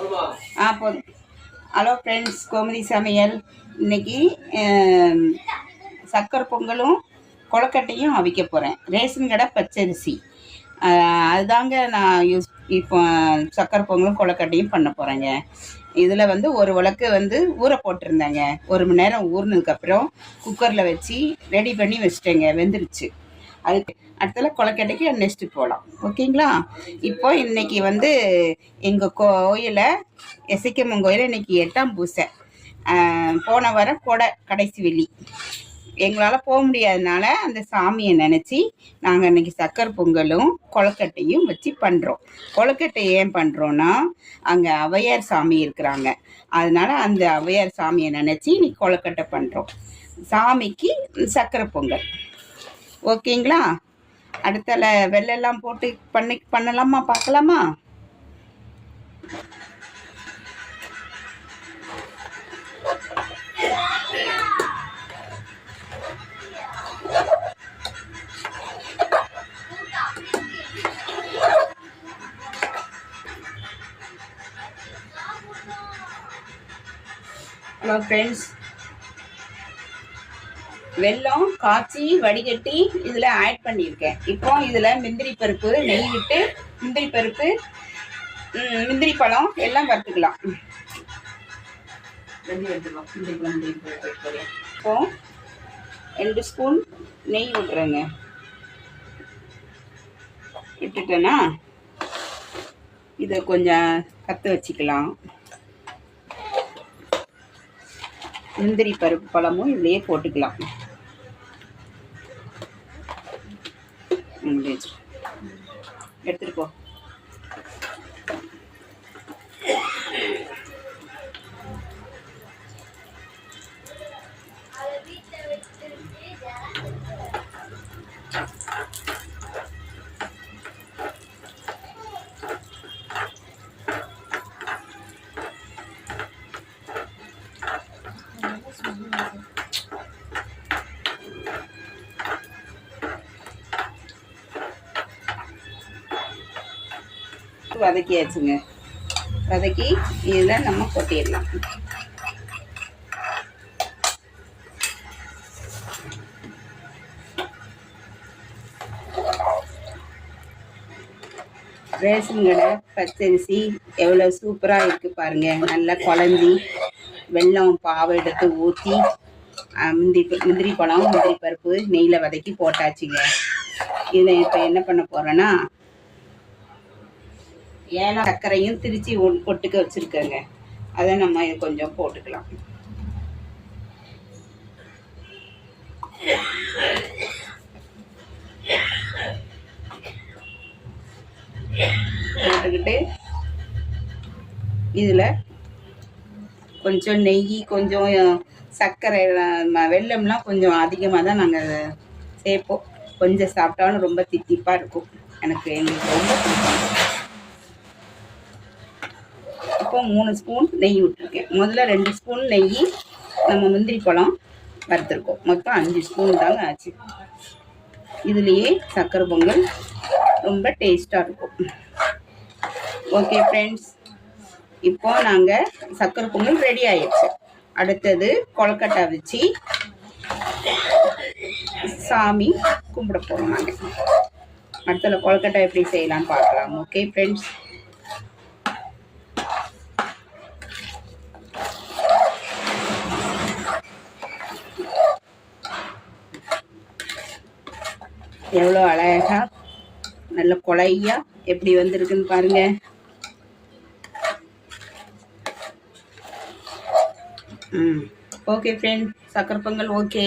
போதும். Hello friends, Gomathi சமையல். இன்னைக்கு சக்கரை பொங்கலும் கொழுக்கட்டையும் அவிக்க போகிறேன். ரேஷன் கடை பச்சரிசி அதுதாங்க நான் இப்போ சக்கரை பொங்கலும் கொழுக்கட்டையும் பண்ண போகிறேங்க. இதில் வந்து ஒரு உலக்கு ஊற போட்டிருந்தேங்க. 1 மணி நேரம் ஊறினதுக்கப்புறம் குக்கரில் வச்சு ரெடி பண்ணி வச்சுட்டேங்க. வெந்துருச்சு. அதுக்கு அடுத்தல கொழுக்கட்டைக்கு நெக்ஸ்ட்டு போகலாம். ஓகேங்களா? இப்போ இன்னைக்கு எங்கள் கோயிலை எசைக்கம்மன் கோயிலை இன்னைக்கு 8ஆம் பூசை. போன வாரம் கடைசி வெள்ளி எங்களால் போக முடியாதனால அந்த சாமியை நினச்சி நாங்கள் இன்னைக்கு சக்கரை பொங்கலும் கொழுக்கட்டையும் வச்சு பண்ணுறோம். கொழுக்கட்டை ஏன் பண்ணுறோன்னா, அங்கே ஔவையார் சாமி இருக்கிறாங்க. அதனால அந்த ஔவையார் சாமியை நினச்சி இன்னைக்கு கொழுக்கட்டை பண்ணுறோம். சாமிக்கு சக்கரை பொங்கல். ஓகேங்களா? அடுத்தல வெள்ளெல்லாம் போட்டு பண்ணலாமா? பார்க்கலாமா? ஹலோ ஃப்ரெண்ட்ஸ், வெல்லம் காய்ச்சி வடிகட்டி இதில் ஆட் பண்ணியிருக்கேன். இப்போ இதில் முந்திரி பருப்பு நெய் விட்டு முந்திரி பருப்பு முந்திரி பழம் எல்லாம் வறுத்துக்கலாம். இப்போ 2 ஸ்பூன் நெய் விட்டுறேங்க. விட்டுட்டேன்னா இதை கொஞ்சம் கற்று வச்சுக்கலாம். முந்திரி பருப்பு பழமும் இதுலேயே போட்டுக்கலாம். எடுத்துட்டு போ. வதக்கியாச்சுங்க. வதக்கி இதில் நம்ம கொட்டிடலாம். ரேஷன் கடை பச்சரிசி எவ்வளோ சூப்பராக இருக்குது பாருங்கள். நல்லா குழந்தி வெல்லம் பாவை எடுத்து ஊற்றி முந்திரி பழம் முந்திரி பருப்பு நெய்யில் வதக்கி போட்டாச்சுங்க. இதில் இப்போ என்ன பண்ண போகிறேன்னா, ஏன்னா சர்க்கரையும் திரிச்சி பொட்டுக்க வச்சுருக்கேங்க. அதை நம்ம கொஞ்சம் போட்டுக்கலாம். போட்டுக்கிட்டு இதில் கொஞ்சம் நெய் கொஞ்சம் சர்க்கரை வெல்லம்லாம் கொஞ்சம் அதிகமாக தான் நாங்கள் சேர்ப்போம். கொஞ்சம் சாப்பிட்டாலும் ரொம்ப தித்திப்பாக இருக்கும். எங்களுக்கு ரொம்ப பிடிக்கும். இப்போ 3 ஸ்பூன் நெய் விட்டுருக்கேன். முதல்ல 2 ஸ்பூன் நெய் நம்ம முந்திரி பழம் வறுத்துருக்கோம். மொத்தம் 5 ஸ்பூன் தாங்க ஆச்சு. இதுலேயே சக்கரை பொங்கல் ரொம்ப டேஸ்ட்டாக இருக்கும். ஓகே ஃப்ரெண்ட்ஸ், இப்போ நாங்கள் சக்கரை பொங்கல் ரெடி ஆயிடுச்சு. அடுத்தது கொழுக்கட்டை வச்சு சாமி கும்பிட போகிறோம். நாங்கள் அடுத்தது கொழுக்கட்டை எப்படி செய்யலாம்னு பார்க்கலாம். ஓகே ஃப்ரெண்ட்ஸ், எவ்வளோ அழகா நல்ல கொலையா எப்படி வந்திருக்குன்னு பாருங்க. ஓகே ஃப்ரெண்ட், சக்கரை பொங்கல் ஓகே.